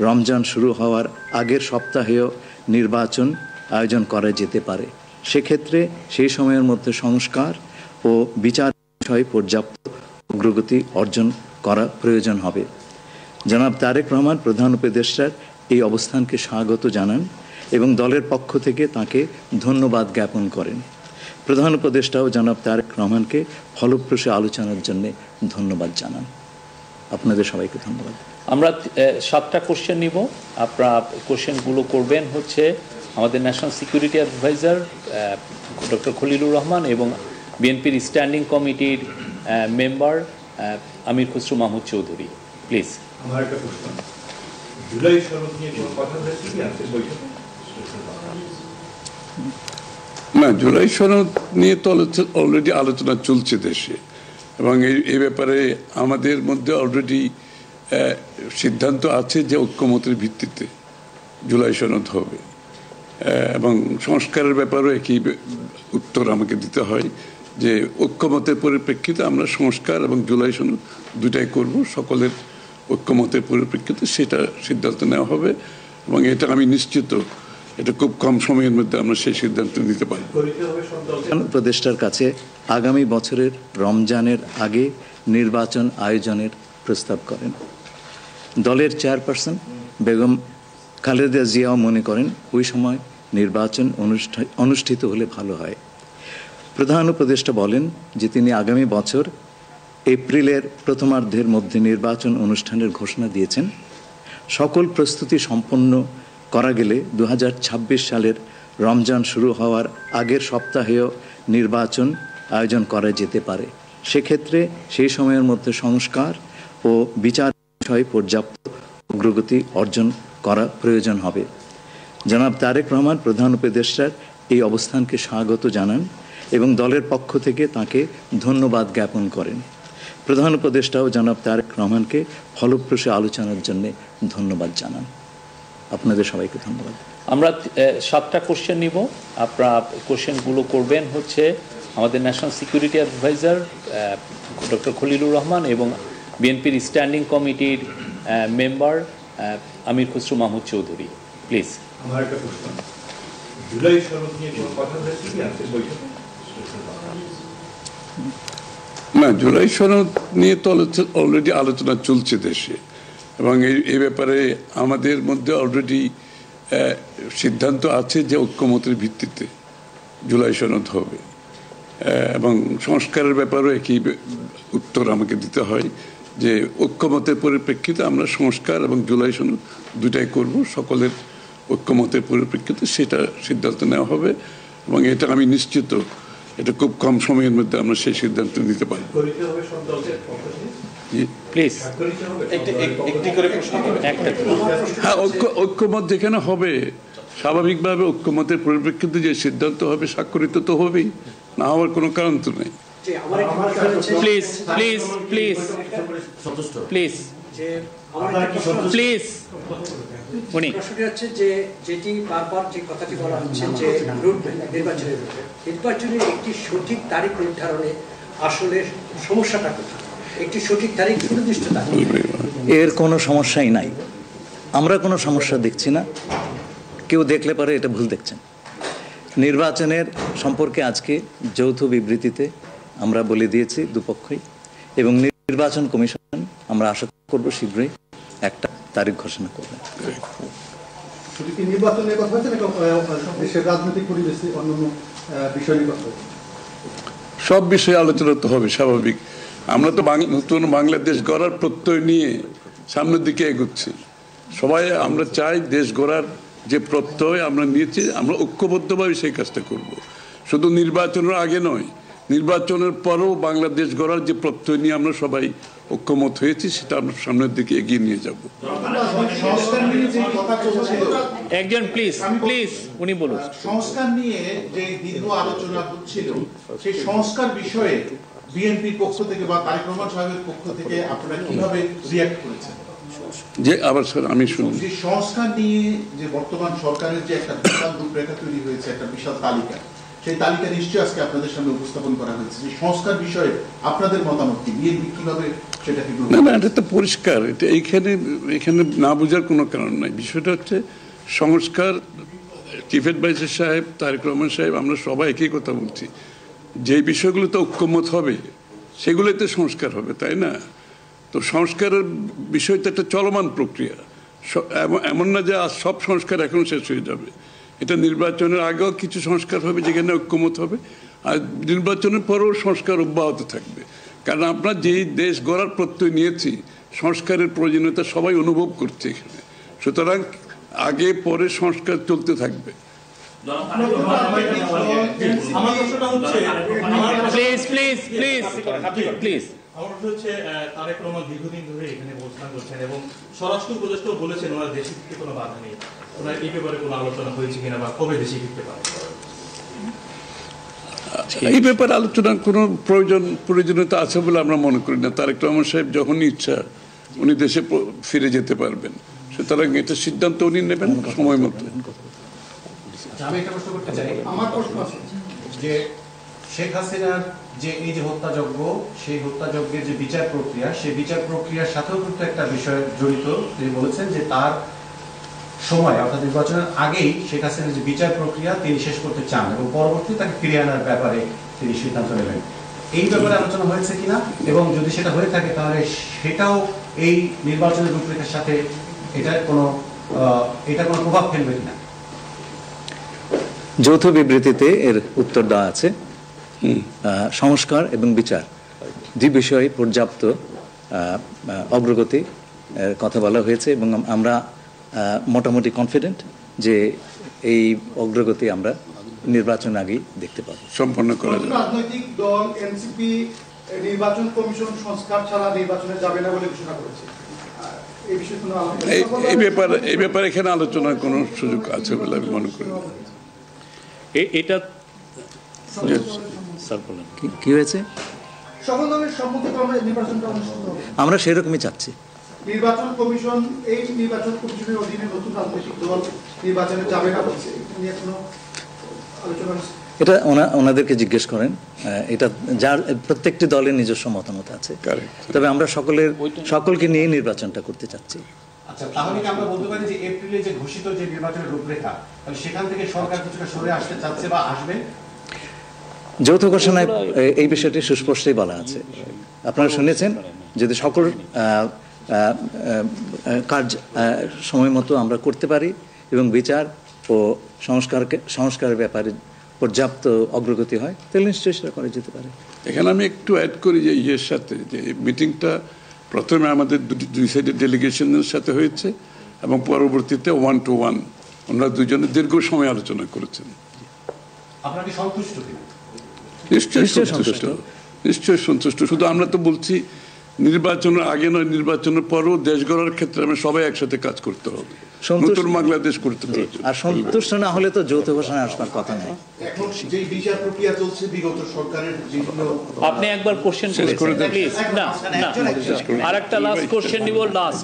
রমজান শুরু হওয়ার আগের সপ্তাহেও নির্বাচন আয়োজন করা যেতে পারে। সেক্ষেত্রে সেই সময়ের মধ্যে সংস্কার ও বিচার বিষয়ে পর্যাপ্ত অগ্রগতি অর্জন করা প্রয়োজন হবে। জনাব তারেক রহমান প্রধান উপদেষ্টার এই অবস্থানকে স্বাগত জানান এবং দলের পক্ষ থেকে তাকে ধন্যবাদ জ্ঞাপন করেন। প্রধান উপদেষ্টাও জনাব তারেক রহমানকে ফলপ্রসূ আলোচনার জন্য ধন্যবাদ জানান। আপনাদের সবাইকে ধন্যবাদ। আমরা 7টা কোশ্চেন নিব। আপনারা কোশ্চেনগুলো করবেন হচ্ছে আমাদের national security adviser doctor Khalilur Rahman এবং বিএনপির স্ট্যান্ডিং কমিটির মেম্বার আমির খসরু মাহমুদ চৌধুরী। প্লিজ। আমার একটা প্রশ্ন, জুলাই সনদ নিয়ে কোনো কথা হয়েছে কি আজকের বৈঠকে? না, জুলাই সনদ নিয়ে তো অলরেডি আলোচনা চলছে দেশে, এবং এই ব্যাপারে আমাদের মধ্যে অলরেডি সিদ্ধান্ত আছে যে ঐক্যমতের ভিত্তিতে জুলাই সনদ হবে, এবং সংস্কারের ব্যাপারেও একই উত্তর আমাকে দিতে হয় যে ঐক্যমতের পরিপ্রেক্ষিতে আমরা সংস্কার এবং জুলাই সনদ দুটাই করব। সকলের ঐক্যমতের পরিপ্রেক্ষিতে সেটা সিদ্ধান্ত নেওয়া হবে, এবং এটা আমি নিশ্চিত এটা খুব কম সময়ের মধ্যে আমরা সেই সিদ্ধান্ত নিতে পারি। উপদেষ্টার কাছে আগামী বছরের রমজানের আগে নির্বাচন আয়োজনের প্রস্তাব করেন। দলের চেয়ারপারসন বেগম খালেদা জিয়াও মনে করেন ওই সময় নির্বাচন অনুষ্ঠিত হলে ভালো হয়। প্রধান উপদেষ্টা বলেন যে তিনি আগামী বছর এপ্রিলের প্রথমার্ধের মধ্যে নির্বাচন অনুষ্ঠানের ঘোষণা দিয়েছেন। সকল প্রস্তুতি সম্পন্ন করা গেলে 2026 সালের রমজান শুরু হওয়ার আগের সপ্তাহেও নির্বাচন আয়োজন করা যেতে পারে। সেক্ষেত্রে সেই সময়ের মধ্যে সংস্কার ও বিচার বিষয়ে পর্যাপ্ত অগ্রগতি অর্জন করা প্রয়োজন হবে। জনাব তারেক রহমান প্রধান উপদেষ্টার এই অবস্থানকে স্বাগত জানান এবং দলের পক্ষ থেকে তাকে ধন্যবাদ জ্ঞাপন করেন। প্রধান উপদেষ্টাও জনাব তারেক রহমানকে ফলপ্রসূ আলোচনার জন্য ধন্যবাদ জানান। আপনাদের সবাইকে ধন্যবাদ। আমরা 7টা কোশ্চেন নিব। আপনারা কোশ্চেনগুলো করবেন হচ্ছে আমাদের national security adviser doctor Khalilur Rahman এবং বিএনপির স্ট্যান্ডিং কমিটির মেম্বার আমির খসরু মাহমুদ চৌধুরী। প্লিজ। আমার একটা প্রশ্ন, জুলাই সনদ নিয়ে কোনো কথা হয়েছে কি আজকের বৈঠকে? না, জুলাই সনদ নিয়ে তো অলরেডি আলোচনা চলছে দেশে, এবং এই ব্যাপারে আমাদের মধ্যে অলরেডি সিদ্ধান্ত আছে যে ঐক্যমতের ভিত্তিতে জুলাই সনদ হবে, এবং সংস্কারের ব্যাপারেও একই উত্তর আমাকে দিতে হয় যে ঐক্যমতের পরিপ্রেক্ষিতে আমরা সংস্কার এবং জুলাই সনদ দুটাই করব। সকলের ঐক্যমতের পরিপ্রেক্ষিতে সেটা সিদ্ধান্ত নেওয়া হবে, এবং এটা আমি নিশ্চিত এটা খুব কম সময়ের মধ্যে আমরা সেই সিদ্ধান্ত নিতে পারি। হ্যাঁ, ঐক্যমত যেখানে হবে স্বাভাবিকভাবে ঐক্যমতের পরিপ্রেক্ষিতে যে সিদ্ধান্ত হবে স্বাক্ষরিত তো হবেই, না হওয়ার কোনো কারণ তো নেই। Please please please please please. প্রশ্নটি হচ্ছে যে যেটি বারবার যে কথাটি বলা হচ্ছে যে নির্বাচনের একটি সঠিক তারিখ নির্ধারণে আসলে সমস্যাটা কোথায়? একটি সঠিক তারিখ সুনির্দিষ্ট তারিখ, এর কোনো সমস্যাই নাই। আমরা কোনো সমস্যা দেখছি না। কেউ দেখলে পরে এটা ভুল দেখছেন। নির্বাচনের সম্পর্কে আজকে যৌথ বিবৃতিতে আমরা বলে দিয়েছি দুপক্ষই, এবং নির্বাচন কমিশন আমরা আশা করব শীঘ্রই একটা তারিখ ঘোষণা করবে। শুধু কি নির্বাচনের কথা হচ্ছে নাকি দেশের রাজনৈতিক পরিবেশে অন্যান্য বিষয় নিয়ে কথা হচ্ছে? সব বিষয়ে আলোচনা তো হবে স্বাভাবিক। আমরা তো নতুন বাংলাদেশ গড়ার প্রত্যয় নিয়ে সামনের দিকে এগোচ্ছি। সবাই আমরা চাই দেশ গড়ার যে প্রত্যয় আমরা নিয়েছি, আমরা ঐক্যবদ্ধভাবে সেই কাজটা করব। শুধু নির্বাচনের আগে নয়, নির্বাচনের পরেও বাংলাদেশ গড়ার যে প্রত্যয় নিয়ে আমরা সবাই ঐক্যমত হয়েছি সেটা আমরা সামনের দিকে এগিয়ে নিয়ে যাব। একজন প্লিজ প্লিজ উনি বলুন। সংস্কার নিয়ে যে দীর্ঘ আলোচনা হচ্ছিল, সেই সংস্কার বিষয়ে বিএনপির পক্ষ থেকে বা তারেক রহমান সাহেবের পক্ষ থেকে আপনারা কিভাবে রিঅ্যাক্ট করেছেন? যে আবার স্যার আমি শুনি, যে সংস্কার নিয়ে যে বর্তমান সরকারের যে একটা বিশাল রূপরেখা তৈরি হয়েছে, একটা বিশাল তালিকা, সেই তালিকা নিশ্চয়ই আজকে আপনাদের সামনে উপস্থাপন করা হয়েছে। যে সংস্কার বিষয়ে আপনাদের মতামত কি? বিএনপি কিভাবে সেটা কি না না, এটা তো পরিষ্কার। এটা এখানে না বোঝার কোনো কারণ নাই। বিষয়টা হচ্ছে সংস্কার। চিফ অ্যাডভাইজার সাহেব, তারেক রহমান সাহেব, আমরা সবাই একই কথা বলছি, যে বিষয়গুলোতে ঐক্যমত হবে সেগুলোতে সংস্কার হবে, তাই না? তো সংস্কারের বিষয়টা একটা চলমান প্রক্রিয়া। এমন না যে আজ সব সংস্কার এখন শেষ হয়ে যাবে। এটা নির্বাচনের আগেও কিছু সংস্কার হবে যেখানে ঐক্যমত হবে, আর নির্বাচনের পরেও সংস্কার অব্যাহত থাকবে। কারণ আমরা যেই দেশ গড়ার প্রত্যয় নিয়েছি, সংস্কারের প্রয়োজনীয়তা সবাই অনুভব করছে এখানে। সুতরাং আগে পরে সংস্কার চলতে থাকবে। আমার প্রশ্নটা হচ্ছে প্লিজ আমার প্রশ্ন হচ্ছে তারেক রহমান দীর্ঘদিন ধরে এখানে অবস্থান করছেন এবং স্বরাষ্ট্র উপদেষ্টাও বলেছেন ওনার দেশে ফিরতে কোনো বাধা নেই। ওনার এই ব্যাপারে কোনো আলোচনা হয়েছে কিনা বা কবে দেশে ফিরতে পারে? এই ব্যাপারে আলোচনার কোনো প্রয়োজনীয়তা আছে বলে আমরা মনে করি না। তারেক রহমান সাহেব যখনই ইচ্ছা উনি দেশে ফিরে যেতে পারবেন, সুতরাং এটা সিদ্ধান্ত উনি নেবেন সময় মতো। আমি একটা প্রশ্ন করতে চাই। আমার প্রশ্ন আছে যে শেখ হাসিনার যে এই যে হত্যাযজ্ঞ, সেই হত্যাযজ্ঞের যে বিচার প্রক্রিয়া, সেই বিচার প্রক্রিয়ার সাথেও কিন্তু একটা বিষয় জড়িত। তিনি বলেছেন যে তার সময় অর্থাৎ নির্বাচনের আগেই শেখ হাসিনার যে বিচার প্রক্রিয়া তিনি শেষ করতে চান এবং পরবর্তী তাকে ফিরিয়ে আনার ব্যাপারে তিনি সিদ্ধান্ত নেবেন। এই ব্যাপারে আলোচনা হয়েছে কিনা, এবং যদি সেটা হয়ে থাকে তাহলে সেটাও এই নির্বাচনের রূপরেখার সাথে এটা কোনো প্রভাব ফেলবে কিনা? যৌথ বিবৃতিতে এর উত্তর দেওয়া আছে। সংস্কার এবং বিচার দুই বিষয়ে পর্যাপ্ত অগ্রগতি কথা বলা হয়েছে এবং আমরা মোটামুটি কনফিডেন্ট যে এই অগ্রগতি আমরা নির্বাচন আগেই দেখতে পাবো। সম্পন্ন করা যাবে। রাজনৈতিক দল এনসিপি নির্বাচন কমিশন সংস্কার ছাড়া নির্বাচনে যাবে না বলে ঘোষণা করেছে। এই বিষয়ে কোনো এই ব্যাপারে এখানে আলোচনার কোনো সুযোগ আছে বলে আমি মনে করি না। এটা স্যার বলেন কি হয়েছে? সকল দলের সম্মতিক্রমে নির্বাচনটা অনুষ্ঠিত হবে। আমরা সেরকমই চাচ্ছি। নির্বাচন কমিশন এই নির্বাচন কমিশনের অধীনে নতুন রাজনৈতিক দল নির্বাচনে যাবে না বলছে, এটা নিয়ে কোনো আলোচনা হচ্ছে? এটা ওনাদেরকে জিজ্ঞেস করেন। এটা যার প্রত্যেকটি দলের নিজস্ব মতামত আছে, তবে আমরা সকলকে নিয়ে নির্বাচনটা করতে চাচ্ছি। আচ্ছা, তাহলে কি আমরা বলতে পারি যে এপ্রিলে যে ঘোষিত যে নির্বাচনের রূপরেখা, তাহলে সেখান থেকে সরকার কিছুটা সরে আসতে চাচ্ছে বা আসবে? যৌথ ঘোষণায় এই বিষয়টি সুস্পষ্টই বলা আছে। আপনারা শুনেছেন, যদি সকল কাজ সময় মতো আমরা করতে পারি এবং বিচার ও সংস্কারের ব্যাপারে পর্যাপ্ত অগ্রগতি হয়, তাহলে নিশ্চয়ই সেটা করা যেতে পারে। এখানে আমি একটু অ্যাড করি যে ইয়ের সাথে, যে মিটিংটা প্রথমে আমাদের দুই সাইডের ডেলিগেশনের সাথে হয়েছে এবং পরবর্তীতে 1-to-1 ওনারা দুজনে দীর্ঘ সময় আলোচনা করেছেন। আপনারা কি সন্তুষ্ট কিনা? নিশ্চয়ই সন্তুষ্ট। শুধু আমরা তো বলছি নির্বাচনের আগে নয়, নির্বাচনের পরও দেশ গড়ার ক্ষেত্রে আমরা সবাই একসাথে কাজ করতে হবে, নতুন বাংলাদেশ করতে হবে। আর সন্তুষ্ট না হলে তো যৌথ ঘোষণা আসবার কথা নয়। এখন যে বিচার প্রক্রিয়া চলছে বিগত সরকারের বিভিন্ন, আপনি একবার কোশ্চেন শেষ করে দেন। প্লিজ। না, আরেকটা লাস্ট কোশ্চেন নিব, লাস্ট